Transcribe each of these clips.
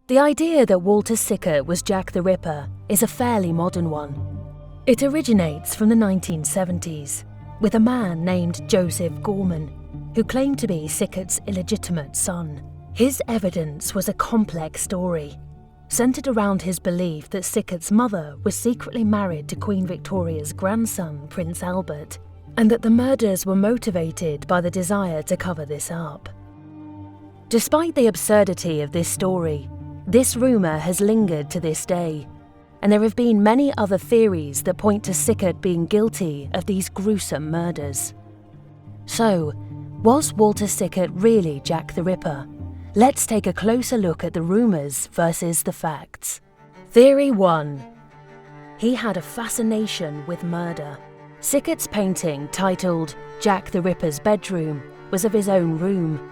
The idea that Walter Sickert was Jack the Ripper is a fairly modern one. It originates from the 1970s, with a man named Joseph Gorman, who claimed to be Sickert's illegitimate son. His evidence was a complex story, centred around his belief that Sickert's mother was secretly married to Queen Victoria's grandson, Prince Albert, and that the murders were motivated by the desire to cover this up. Despite the absurdity of this story, this rumour has lingered to this day, and there have been many other theories that point to Sickert being guilty of these gruesome murders. So, was Walter Sickert really Jack the Ripper? Let's take a closer look at the rumours versus the facts. Theory 1. He had a fascination with murder. Sickert's painting, titled Jack the Ripper's Bedroom, was of his own room.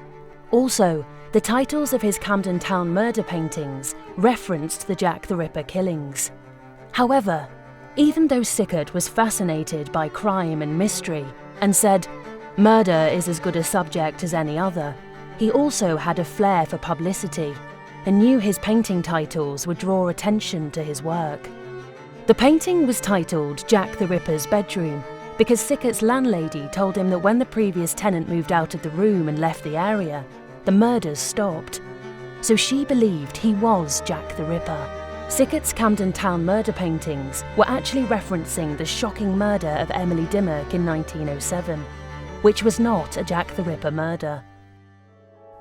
Also, the titles of his Camden Town murder paintings referenced the Jack the Ripper killings. However, even though Sickert was fascinated by crime and mystery and said, "Murder is as good a subject as any other," he also had a flair for publicity and knew his painting titles would draw attention to his work. The painting was titled Jack the Ripper's Bedroom because Sickert's landlady told him that when the previous tenant moved out of the room and left the area, the murders stopped. So she believed he was Jack the Ripper. Sickert's Camden Town murder paintings were actually referencing the shocking murder of Emily Dimmock in 1907, which was not a Jack the Ripper murder.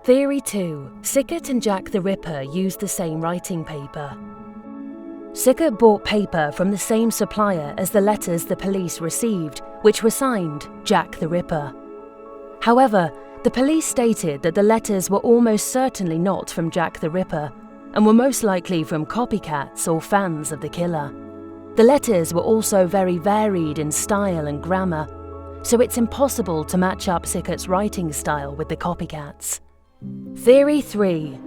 Theory 2. Sickert and Jack the Ripper used the same writing paper. Sickert bought paper from the same supplier as the letters the police received, which were signed Jack the Ripper. However, the police stated that the letters were almost certainly not from Jack the Ripper and were most likely from copycats or fans of the killer. The letters were also very varied in style and grammar, so it's impossible to match up Sickert's writing style with the copycats. Theory 3.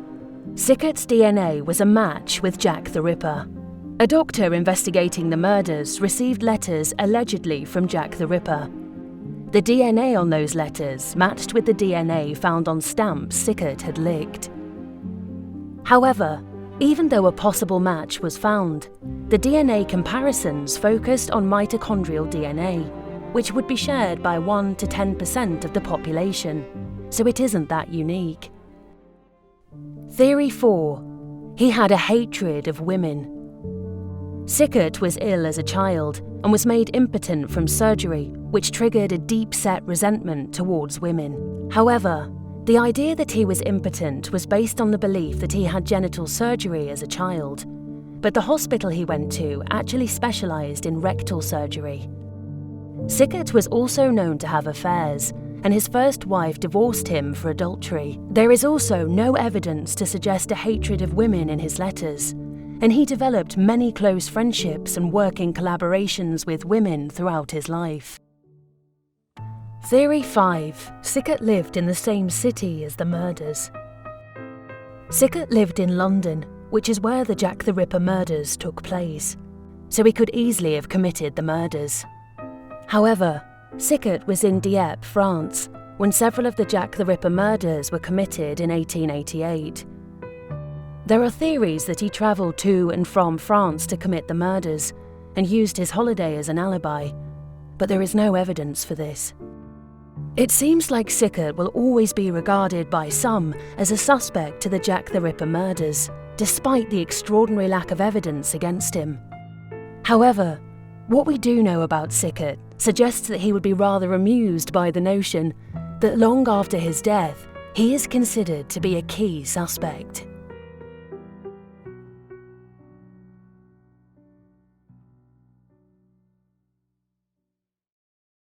Sickert's DNA was a match with Jack the Ripper. A doctor investigating the murders received letters allegedly from Jack the Ripper. The DNA on those letters matched with the DNA found on stamps Sickert had licked. However, even though a possible match was found, the DNA comparisons focused on mitochondrial DNA, which would be shared by 1 to 10% of the population, so it isn't that unique. Theory 4. He had a hatred of women. Sickert was ill as a child and was made impotent from surgery, which triggered a deep-set resentment towards women. However, the idea that he was impotent was based on the belief that he had genital surgery as a child, but the hospital he went to actually specialised in rectal surgery. Sickert was also known to have affairs, and his first wife divorced him for adultery. There is also no evidence to suggest a hatred of women in his letters, and he developed many close friendships and working collaborations with women throughout his life. Theory 5. Sickert lived in the same city as the murders. Sickert lived in London, which is where the Jack the Ripper murders took place, so he could easily have committed the murders. However, Sickert was in Dieppe, France, when several of the Jack the Ripper murders were committed in 1888. There are theories that he travelled to and from France to commit the murders and used his holiday as an alibi, but there is no evidence for this. It seems like Sickert will always be regarded by some as a suspect to the Jack the Ripper murders, despite the extraordinary lack of evidence against him. However, what we do know about Sickert suggests that he would be rather amused by the notion that long after his death, he is considered to be a key suspect.